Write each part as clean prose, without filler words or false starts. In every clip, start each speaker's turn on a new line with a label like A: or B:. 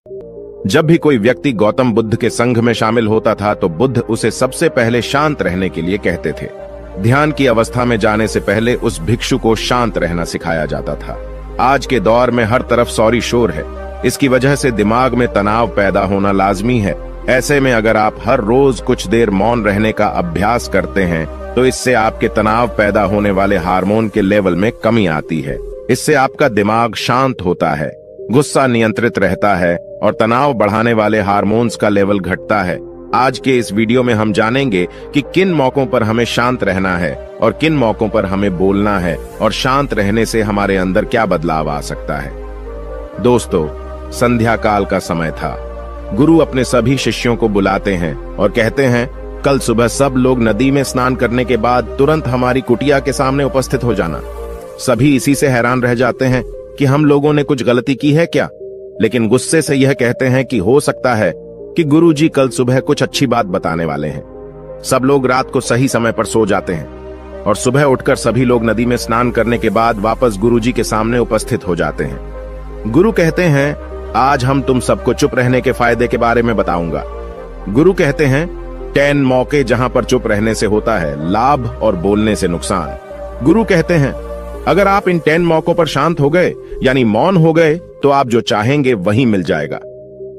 A: जब भी कोई व्यक्ति गौतम बुद्ध के संघ में शामिल होता था तो बुद्ध उसे सबसे पहले शांत रहने के लिए कहते थे। ध्यान की अवस्था में जाने से पहले उस भिक्षु को शांत रहना सिखाया जाता था। आज के दौर में हर तरफ सौरी शोर है। इसकी वजह से दिमाग में तनाव पैदा होना लाजमी है। ऐसे में अगर आप हर रोज कुछ देर मौन रहने का अभ्यास करते हैं तो इससे आपके तनाव पैदा होने वाले हार्मोन के लेवल में कमी आती है। इससे आपका दिमाग शांत होता है, गुस्सा नियंत्रित रहता है और तनाव बढ़ाने वाले हार्मोन्स का लेवल घटता है। आज के इस वीडियो में हम जानेंगे कि किन मौकों पर हमें शांत रहना है और किन मौकों पर हमें बोलना है और शांत रहने से हमारे अंदर क्या बदलाव आ सकता है। दोस्तों, संध्या काल का समय था। गुरु अपने सभी शिष्यों को बुलाते हैं और कहते हैं, कल सुबह सब लोग नदी में स्नान करने के बाद तुरंत हमारी कुटिया के सामने उपस्थित हो जाना। सभी इसी से हैरान रह जाते हैं कि हम लोगों ने कुछ गलती की है क्या, लेकिन गुस्से से यह कहते हैं कि हो सकता है कि गुरुजी कल सुबह कुछ अच्छी बात बताने वाले हैं। सब लोग रात को सही समय पर सो जाते हैं और सुबह उठकर सभी लोग नदी में स्नान करने के बाद वापस गुरुजी के सामने उपस्थित हो जाते हैं। गुरु कहते हैं, आज हम तुम सबको चुप रहने के फायदे के बारे में बताऊंगा। गुरु कहते हैं, 10 मौके जहां पर चुप रहने से होता है लाभ और बोलने से नुकसान। गुरु कहते हैं, अगर आप इन 10 मौकों पर शांत हो गए यानी मौन हो गए तो आप जो चाहेंगे वही मिल जाएगा।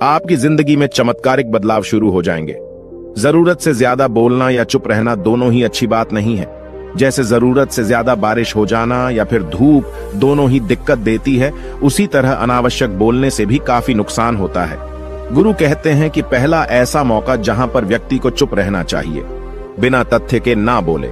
A: आपकी जिंदगी में चमत्कारिक बदलाव शुरू हो जाएंगे। जरूरत से ज्यादा बोलना या चुप रहना दोनों ही अच्छी बात नहीं है। जैसे जरूरत से ज्यादा बारिश हो जाना या फिर धूप दोनों ही दिक्कत देती है, उसी तरह अनावश्यक बोलने से भी काफी नुकसान होता है। गुरु कहते हैं कि पहला ऐसा मौका जहां पर व्यक्ति को चुप रहना चाहिए, बिना तथ्य के ना बोले।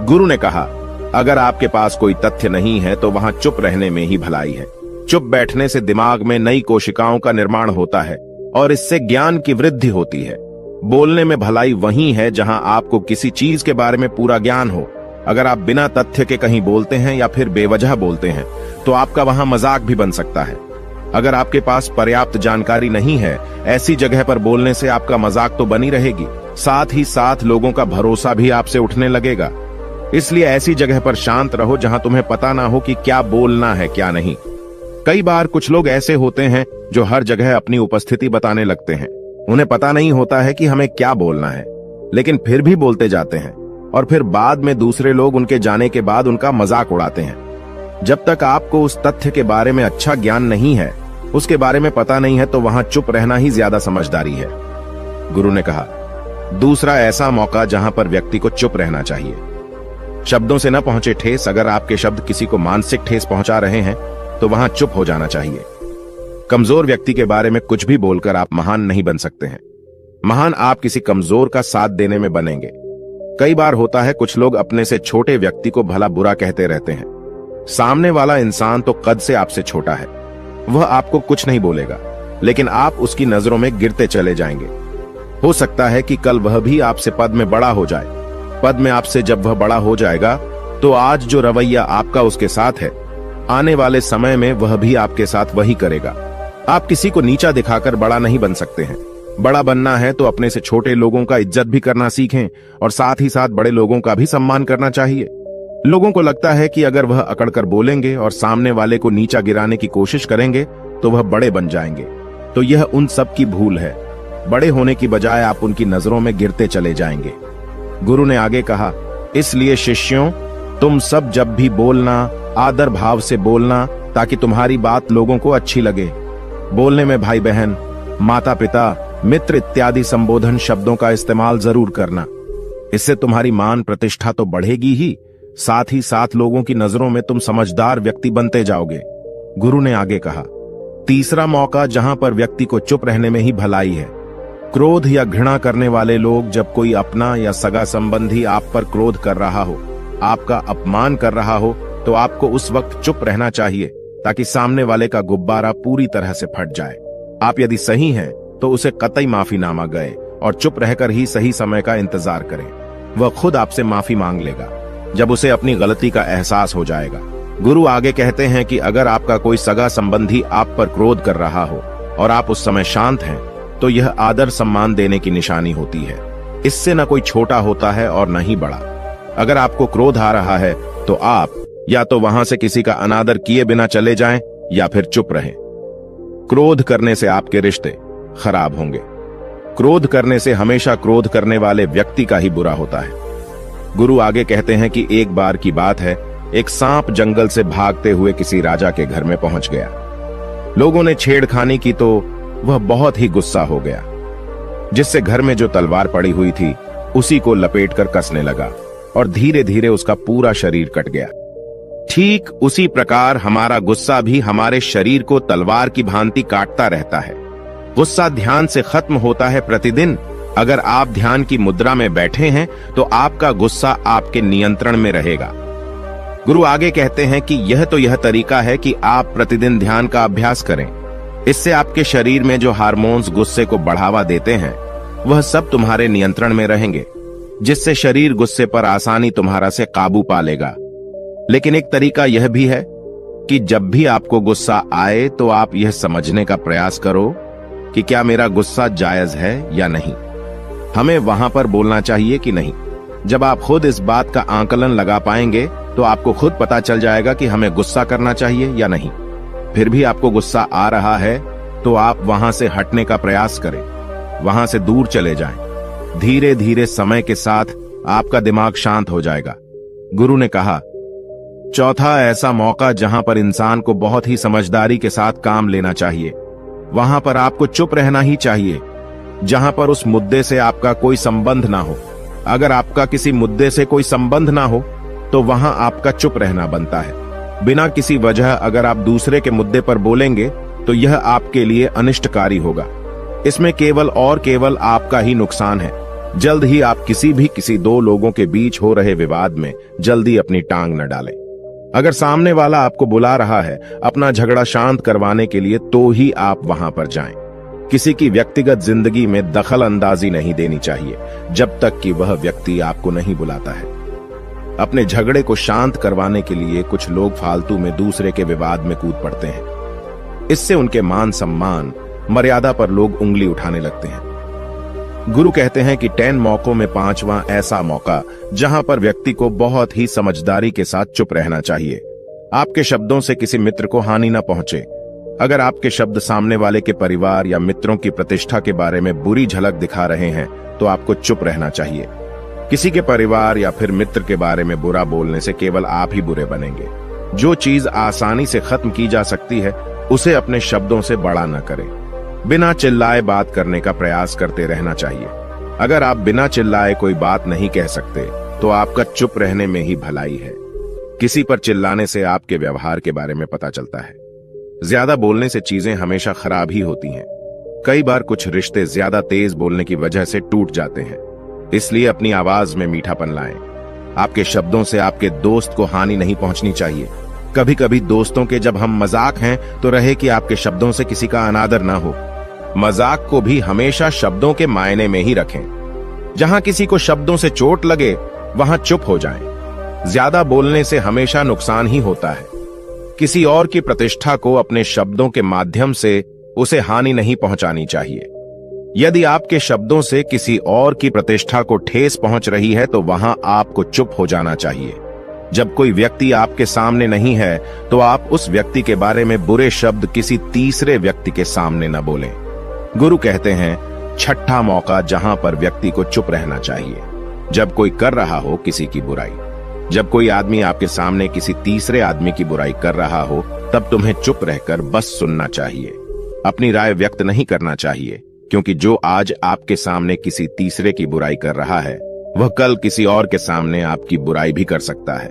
A: गुरु ने कहा, अगर आपके पास कोई तथ्य नहीं है तो वहां चुप रहने में ही भलाई है। चुप बैठने से दिमाग में नई कोशिकाओं का निर्माण होता है और इससे ज्ञान की वृद्धि होती है। बोलने में भलाई वही है जहां आपको किसी चीज के बारे में पूरा ज्ञान हो। अगर आप बिना तथ्य के कहीं बोलते हैं या फिर बेवजह बोलते हैं तो आपका वहां मजाक भी बन सकता है। अगर आपके पास पर्याप्त जानकारी नहीं है, ऐसी जगह पर बोलने से आपका मजाक तो बनी रहेगी, साथ ही साथ लोगों का भरोसा भी आपसे उठने लगेगा। इसलिए ऐसी जगह पर शांत रहो जहां तुम्हें पता ना हो कि क्या बोलना है क्या नहीं। कई बार कुछ लोग ऐसे होते हैं जो हर जगह अपनी उपस्थिति बताने लगते हैं। उन्हें पता नहीं होता है कि हमें क्या बोलना है, लेकिन फिर भी बोलते जाते हैं और फिर बाद में दूसरे लोग उनके जाने के बाद उनका मजाक उड़ाते हैं। जब तक आपको उस तथ्य के बारे में अच्छा ज्ञान नहीं है, उसके बारे में पता नहीं है, तो वहां चुप रहना ही ज्यादा समझदारी है। गुरु ने कहा, दूसरा ऐसा मौका जहां पर व्यक्ति को चुप रहना चाहिए। शब्दों से न पहुंचे ठेस। अगर आपके शब्द किसी को मानसिक ठेस पहुंचा रहे हैं तो वहां चुप हो जाना चाहिए। कमजोर व्यक्ति के बारे में कुछ भी बोलकर आप महान नहीं बन सकते हैं। महान आप किसी कमजोर का साथ देने में बनेंगे। कई बार होता है कुछ लोग अपने से छोटे व्यक्ति को भला बुरा कहते रहते हैं। सामने वाला इंसान तो कद से आपसे छोटा है, वह आपको कुछ नहीं बोलेगा, लेकिन आप उसकी नजरों में गिरते चले जाएंगे। हो सकता है कि कल वह भी आपसे पद में बड़ा हो जाए। पद में आपसे जब वह बड़ा हो जाएगा तो आज जो रवैया आपका उसके साथ है, आने वाले समय में वह भी आपके साथ वही करेगा। आप किसी को नीचा दिखाकर बड़ा नहीं बन सकते हैं। बड़ा बनना है तो अपने से छोटे लोगों का इज्जत भी करना सीखें और साथ ही साथ बड़े लोगों का भी सम्मान करना चाहिए। लोगों को लगता है कि अगर वह अकड़कर बोलेंगे और सामने वाले को नीचा गिराने की कोशिश करेंगे तो वह बड़े बन जाएंगे, तो यह उन सब की भूल है। बड़े होने की बजाय आप उनकी नजरों में गिरते चले जाएंगे। गुरु ने आगे कहा, इसलिए शिष्यों, तुम सब जब भी बोलना आदर भाव से बोलना ताकि तुम्हारी बात लोगों को अच्छी लगे। बोलने में भाई बहन, माता पिता, मित्र इत्यादि संबोधन शब्दों का इस्तेमाल जरूर करना। इससे तुम्हारी मान प्रतिष्ठा तो बढ़ेगी ही, साथ ही साथ लोगों की नजरों में तुम समझदार व्यक्ति बनते जाओगे। गुरु ने आगे कहा, तीसरा मौका जहां पर व्यक्ति को चुप रहने में ही भलाई है। क्रोध या घृणा करने वाले लोग, जब कोई अपना या सगा संबंधी आप पर क्रोध कर रहा हो, आपका अपमान कर रहा हो, तो आपको उस वक्त चुप रहना चाहिए ताकि सामने वाले का गुब्बारा पूरी तरह से फट जाए। आप यदि सही हैं तो उसे कतई माफीनामा गए और चुप रहकर ही सही समय का इंतजार करें। वह खुद आपसे माफी मांग लेगा जब उसे अपनी गलती का एहसास हो जाएगा। गुरु आगे कहते हैं कि अगर आपका कोई सगा संबंधी आप पर क्रोध कर रहा हो और आप उस समय शांत हैं, तो यह आदर सम्मान देने की निशानी होती है। इससे न कोई छोटा होता है और न ही बड़ा। अगर आपको क्रोध आ रहा है तो आप या तो वहां से किसी का अनादर किए बिना चले जाएं या फिर चुप रहें। क्रोध करने से आपके रिश्ते खराब होंगे। क्रोध करने से हमेशा क्रोध करने वाले व्यक्ति का ही बुरा होता है। गुरु आगे कहते हैं कि एक बार की बात है, एक सांप जंगल से भागते हुए किसी राजा के घर में पहुंच गया। लोगों ने छेड़खानी की तो वह बहुत ही गुस्सा हो गया, जिससे घर में जो तलवार पड़ी हुई थी उसी को लपेटकर कसने लगा और धीरे धीरे उसका पूरा शरीर कट गया। ठीक उसी प्रकार हमारा गुस्सा भी हमारे शरीर को तलवार की भांति काटता रहता है। गुस्सा ध्यान से खत्म होता है प्रतिदिन। अगर आप ध्यान की मुद्रा में बैठे हैं तो आपका गुस्सा आपके नियंत्रण में रहेगा। गुरु आगे कहते हैं कि यह तरीका है कि आप प्रतिदिन ध्यान का अभ्यास करें। इससे आपके शरीर में जो हार्मोन्स गुस्से को बढ़ावा देते हैं वह सब तुम्हारे नियंत्रण में रहेंगे, जिससे शरीर गुस्से पर आसानी तुम्हारा से काबू पा लेगा। लेकिन एक तरीका यह भी है कि जब भी आपको गुस्सा आए तो आप यह समझने का प्रयास करो कि क्या मेरा गुस्सा जायज है या नहीं। हमें वहां पर बोलना चाहिए कि नहीं। जब आप खुद इस बात का आकलन लगा पाएंगे तो आपको खुद पता चल जाएगा कि हमें गुस्सा करना चाहिए या नहीं। फिर भी आपको गुस्सा आ रहा है तो आप वहां से हटने का प्रयास करें, वहां से दूर चले जाएं। धीरे धीरे समय के साथ आपका दिमाग शांत हो जाएगा। गुरु ने कहा, चौथा ऐसा मौका जहां पर इंसान को बहुत ही समझदारी के साथ काम लेना चाहिए, वहां पर आपको चुप रहना ही चाहिए, जहां पर उस मुद्दे से आपका कोई संबंध ना हो। अगर आपका किसी मुद्दे से कोई संबंध ना हो तो वहां आपका चुप रहना बनता है। बिना किसी वजह अगर आप दूसरे के मुद्दे पर बोलेंगे तो यह आपके लिए अनिष्टकारी होगा। इसमें केवल और केवल आपका ही नुकसान है। जल्द ही आप किसी दो लोगों के बीच हो रहे विवाद में जल्दी अपनी टांग न डालें। अगर सामने वाला आपको बुला रहा है अपना झगड़ा शांत करवाने के लिए तो ही आप वहां पर जाएं। किसी की व्यक्तिगत जिंदगी में दखल अंदाजी नहीं देनी चाहिए जब तक कि वह व्यक्ति आपको नहीं बुलाता है। अपने झगड़े को शांत करवाने के लिए कुछ लोग फालतू में दूसरे के विवाद में कूद पड़ते हैं। इससे उनके मान सम्मान मर्यादा पर लोग उंगली उठाने लगते हैं। गुरु कहते हैं कि 10 मौकों में 5वां ऐसा मौका जहां पर व्यक्ति को बहुत ही समझदारी के साथ चुप रहना चाहिए। आपके शब्दों से किसी मित्र को हानि न पहुंचे। अगर आपके शब्द सामने वाले के परिवार या मित्रों की प्रतिष्ठा के बारे में बुरी झलक दिखा रहे हैं तो आपको चुप रहना चाहिए। किसी के परिवार या फिर मित्र के बारे में बुरा बोलने से केवल आप ही बुरे बनेंगे। जो चीज आसानी से खत्म की जा सकती है उसे अपने शब्दों से बड़ा न करें। बिना चिल्लाए बात करने का प्रयास करते रहना चाहिए। अगर आप बिना चिल्लाए कोई बात नहीं कह सकते तो आपका चुप रहने में ही भलाई है। किसी पर चिल्लाने से आपके व्यवहार के बारे में पता चलता है। ज्यादा बोलने से चीजें हमेशा खराब ही होती हैं। कई बार कुछ रिश्ते ज्यादा तेज बोलने की वजह से टूट जाते हैं। इसलिए अपनी आवाज में मीठापन लाएं। आपके शब्दों से आपके दोस्त को हानि नहीं पहुंचनी चाहिए। कभी कभी दोस्तों के जब हम मजाक हैं तो रहे कि आपके शब्दों से किसी का अनादर ना हो। मजाक को भी हमेशा शब्दों के मायने में ही रखें। जहां किसी को शब्दों से चोट लगे वहां चुप हो जाएं। ज्यादा बोलने से हमेशा नुकसान ही होता है। किसी और की प्रतिष्ठा को अपने शब्दों के माध्यम से उसे हानि नहीं पहुंचानी चाहिए। यदि आपके शब्दों से किसी और की प्रतिष्ठा को ठेस पहुंच रही है तो वहां आपको चुप हो जाना चाहिए। जब कोई व्यक्ति आपके सामने नहीं है तो आप उस व्यक्ति के बारे में बुरे शब्द किसी तीसरे व्यक्ति के सामने न बोलें। गुरु कहते हैं, छठा मौका जहां पर व्यक्ति को चुप रहना चाहिए, जब कोई कर रहा हो किसी की बुराई। जब कोई आदमी आपके सामने किसी तीसरे आदमी की बुराई कर रहा हो तब तुम्हें चुप रहकर बस सुनना चाहिए। अपनी राय व्यक्त नहीं करना चाहिए, क्योंकि जो आज आपके सामने किसी तीसरे की बुराई कर रहा है वह कल किसी और के सामने आपकी बुराई भी कर सकता है।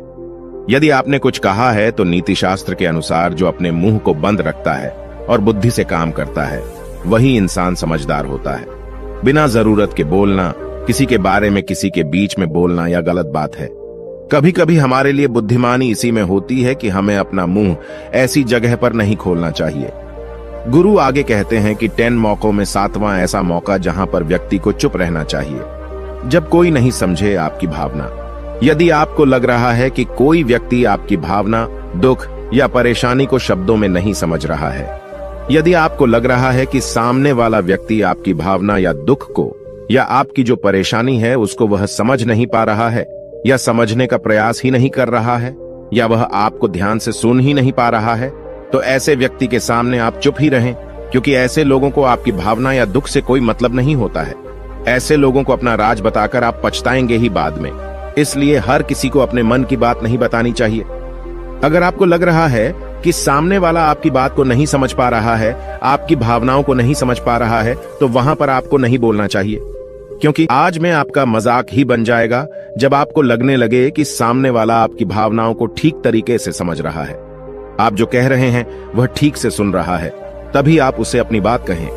A: यदि आपने कुछ कहा है तो नीति शास्त्र के अनुसार जो अपने मुंह को बंद रखता है और बुद्धि से काम करता है वही इंसान समझदार होता है। बिना जरूरत के बोलना, किसी के बारे में किसी के बीच में बोलना यह गलत बात है। कभी कभी हमारे लिए बुद्धिमानी इसी में होती है कि हमें अपना मुंह ऐसी जगह पर नहीं खोलना चाहिए। गुरु आगे कहते हैं कि 10 मौकों में 7वां ऐसा मौका जहां पर व्यक्ति को चुप रहना चाहिए, जब कोई नहीं समझे आपकी भावना। यदि आपको लग रहा है कि कोई व्यक्ति आपकी भावना, दुख या परेशानी को शब्दों में नहीं समझ रहा है, यदि आपको लग रहा है कि सामने वाला व्यक्ति आपकी भावना या दुख को या आपकी जो परेशानी है उसको वह समझ नहीं पा रहा है या समझने का प्रयास ही नहीं कर रहा है या वह आपको ध्यान से सुन ही नहीं पा रहा है, तो ऐसे व्यक्ति के सामने आप चुप ही रहें। क्योंकि ऐसे लोगों को आपकी भावना या दुख से कोई मतलब नहीं होता है। ऐसे लोगों को अपना राज बताकर आप पछताएंगे ही बाद में। इसलिए हर किसी को अपने मन की बात नहीं बतानी चाहिए। अगर आपको लग रहा है कि सामने वाला आपकी बात को नहीं समझ पा रहा है, आपकी भावनाओं को नहीं समझ पा रहा है, तो वहां पर आपको नहीं बोलना चाहिए, क्योंकि आज में आपका मजाक ही बन जाएगा जब आपको लगने लगे कि सामने वाला आपकी भावनाओं को ठीक तरीके से समझ रहा है। आप जो कह रहे हैं वह ठीक से सुन रहा है, तभी आप उसे अपनी बात कहें।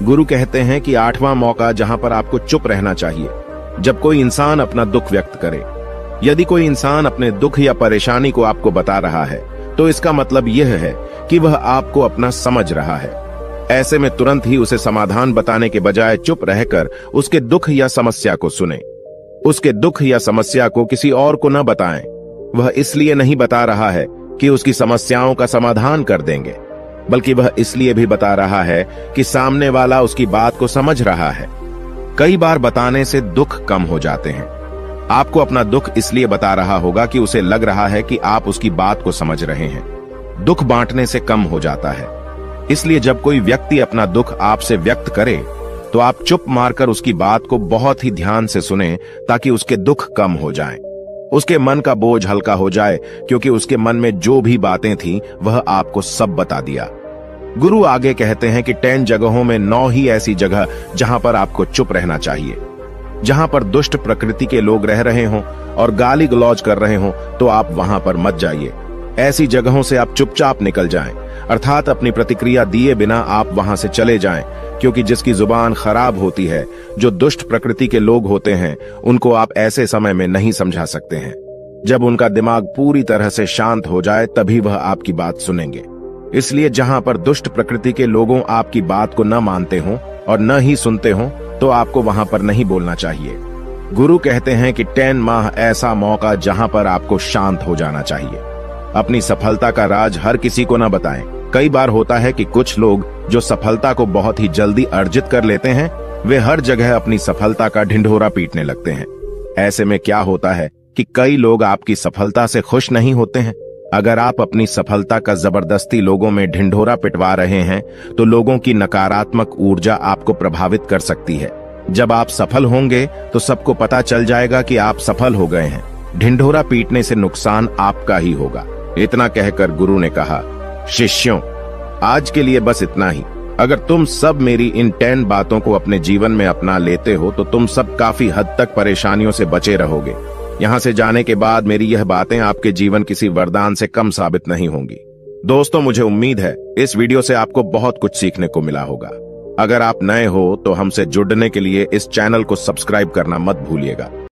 A: गुरु कहते हैं कि 8वां मौका जहां पर आपको चुप रहना चाहिए, जब कोई इंसान अपना दुख व्यक्त करे। यदि कोई इंसान अपने दुख या परेशानी को आपको बता रहा है, तो इसका मतलब यह है कि वह आपको अपना समझ रहा है। ऐसे में तुरंत ही उसे समाधान बताने के बजाय चुप रहकर उसके दुख या समस्या को सुने। उसके दुख या समस्या को किसी और को न बताएं। वह इसलिए नहीं बता रहा है कि उसकी समस्याओं का समाधान कर देंगे, बल्कि वह इसलिए भी बता रहा है कि सामने वाला उसकी बात को समझ रहा है। कई बार बताने से दुख कम हो जाते हैं। आपको अपना दुख इसलिए बता रहा होगा कि उसे लग रहा है कि आप उसकी बात को समझ रहे हैं। दुख बांटने से कम हो जाता है। इसलिए जब कोई व्यक्ति अपना दुख आपसे व्यक्त करे, तो आप चुप मारकर उसकी बात को बहुत ही ध्यान से सुने, ताकि उसके दुख कम हो जाएं। उसके मन का बोझ हल्का हो जाए, क्योंकि उसके मन में जो भी बातें थीं वह आपको सब बता दिया। गुरु आगे कहते हैं कि 10 जगहों में 9 ही ऐसी जगह जहां पर आपको चुप रहना चाहिए। जहां पर दुष्ट प्रकृति के लोग रह रहे हों और गाली गलौज कर रहे हों, तो आप वहां पर मत जाइए। ऐसी जगहों से आप चुपचाप निकल जाएं, अर्थात अपनी प्रतिक्रिया दिए बिना आप वहां से चले जाएं, क्योंकि जिसकी जुबान खराब होती है, जो दुष्ट प्रकृति के लोग होते हैं, उनको आप ऐसे समय में नहीं समझा सकते हैं। जब उनका दिमाग पूरी तरह से शांत हो जाए, तभी वह आपकी बात सुनेंगे। इसलिए जहां पर दुष्ट प्रकृति के लोगों आपकी बात को न मानते हों और न ही सुनते हों, तो आपको वहां पर नहीं बोलना चाहिए। गुरु कहते हैं कि 10 माह ऐसा मौका जहां पर आपको शांत हो जाना चाहिए। अपनी सफलता का राज हर किसी को न बताएं। कई बार होता है कि कुछ लोग जो सफलता को बहुत ही जल्दी अर्जित कर लेते हैं, वे हर जगह अपनी सफलता का ढिंढोरा पीटने लगते हैं। ऐसे में क्या होता है कि कई लोग आपकी सफलता से खुश नहीं होते हैं। अगर आप अपनी सफलता का जबरदस्ती लोगों में ढिंढोरा पिटवा रहे हैं, तो लोगों की नकारात्मक ऊर्जा आपको प्रभावित कर सकती है। जब आप सफल होंगे तो सबको पता चल जाएगा कि आप सफल हो गए हैं। ढिंढोरा पीटने से नुकसान आपका ही होगा। इतना कहकर गुरु ने कहा, शिष्यों, आज के लिए बस इतना ही। अगर तुम सब मेरी इन 10 बातों को अपने जीवन में अपना लेते हो, तो तुम सब काफी हद तक परेशानियों से बचे रहोगे। यहाँ से जाने के बाद मेरी यह बातें आपके जीवन किसी वरदान से कम साबित नहीं होंगी। दोस्तों, मुझे उम्मीद है इस वीडियो से आपको बहुत कुछ सीखने को मिला होगा। अगर आप नए हो तो हमसे जुड़ने के लिए इस चैनल को सब्सक्राइब करना मत भूलिएगा।